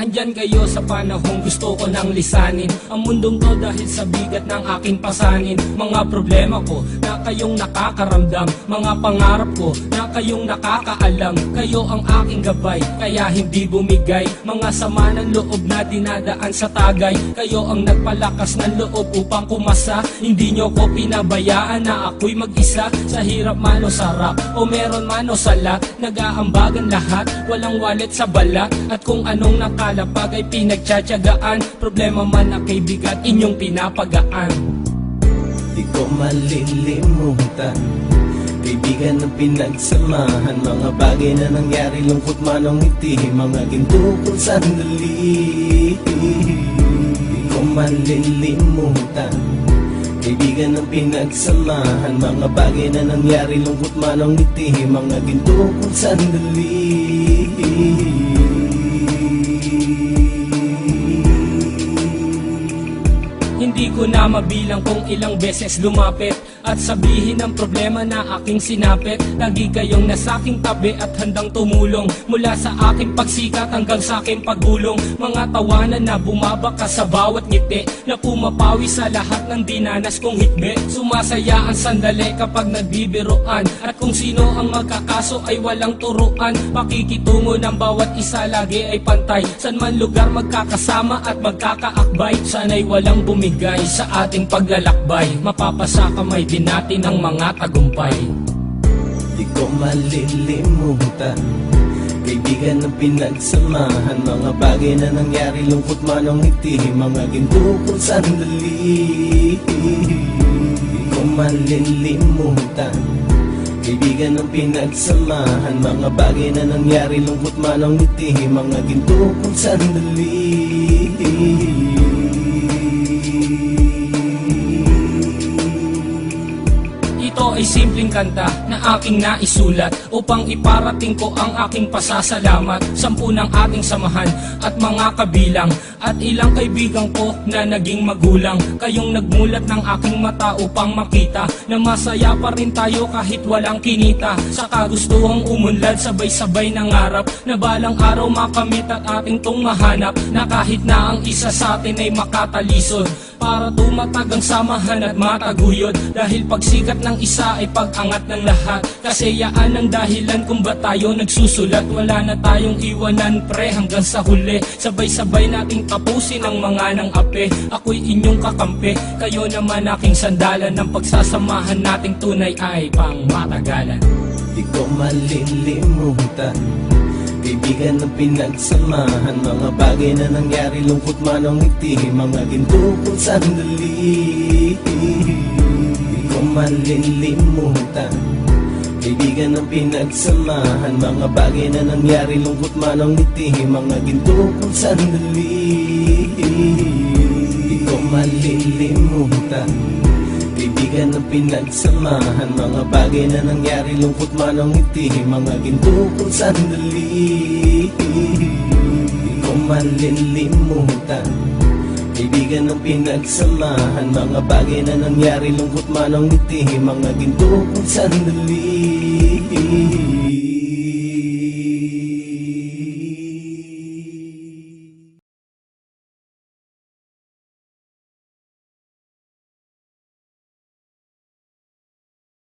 Andyan kayo sa panahong gusto ko nang lisanin ang mundong to dahil sa bigat ng aking pasanin. Mga problema ko na kayong nakakaramdam, mga pangarap ko na kayong nakakaalam. Kayo ang aking gabay, kaya hindi bumigay. Mga sama ng loob na dinadaan sa tagay, kayo ang nagpalakas ng loob upang kumasa. Hindi nyo ko pinabayaan na ako'y mag-isa. Sa hirap man o sarap, o meron man o salat, nag-aambagan lahat, walang walet sa balat. At kung anong nakalapag ay pinagtsatsagaan, problema man na kay bigat, inyong pinapagaan. Di ko malilimutan, kaibigan ng pinagsamahan, mga bagay na nangyari, lungkot man o ngiti, mga ginto kong sandali. Di ko malilimutan, kaibigan ng pinagsamahan, mga bagay na nangyari, lungkot man o ngiti, mga ginto kong sandali. Hindi ko na mabilang kung ilang beses lumapit at sabihin ang problema na aking sinapit. Lagi kayong nasa aking tabi at handang tumulong, mula sa aking pagsikat hanggang sa aking paggulong. Mga tawanan na bumabaka sa bawat ngiti, na pumapawi sa lahat ng dinanas kong hikbi. Sumasaya ang sandali kapag nagbibiroan, at kung sino ang magkakaso ay walang turuan. Pakikitungo ng bawat isa lagi ay pantay, san man lugar magkakasama at magkakaakbay. Sana'y walang bumigay sa ating paglalakbay, mapapasa kamay din natin ang mga tagumpay. Di ko malilimutan, kaibigan ng pinagsamahan, mga bagay na nangyari, lungkot man o ngiti, mga ginto kong sandali. Di ko malilimutan, kaibigan ng pinagsamahan, mga bagay na nangyari, lungkot man o ngiti, mga ginto kong sandali. Ito ay simpleng kanta na aking naisulat upang iparating ko ang aking pasasalamat. 10 ng ating samahan at mga kabilang, at ilang kaibigan ko na naging magulang. Kayong nagmulat ng aking mata upang makita na masaya pa rin tayo kahit walang kinita. Sa kagustuhang umunlad, sabay-sabay nangarap na balang araw makamit at ating tong mahanap, na kahit na ang isa sa atin ay makatalisod, para tumatag ang samahan at mataguyod. Dahil pagsikat ng isa ay pag-angat ng lahat, kasi yaan ang dahilan kung ba't tayo nagsusulat. Wala na tayong iwanan pre hanggang sa huli, sabay-sabay nating tapusin ang mga nang ape. Ako'y inyong kakampi, kayo naman aking sandalan, ng pagsasamahan nating tunay ay pang matagalan. Di ko malilimutan, kaibigan ng pinagsamahan, mga bagay na nangyari, lungkot man o ngiti, mga ginto kong sandali. Di ko malilimutan, kaibigan ng pinagsamahan, mga bagay na nangyari, lungkot man o ngiti, mga ginto kong sandali. Di ko malilimutan, kaibigan ng pinagsamahan, mga bagay na nangyari, lungkot man o ngiti, mga ginto kong sandali. Di ko malilimutan, kaibigan ng pinagsamahan, mga bagay na nangyari, lungkot man o ngiti, mga ginto kong sandali.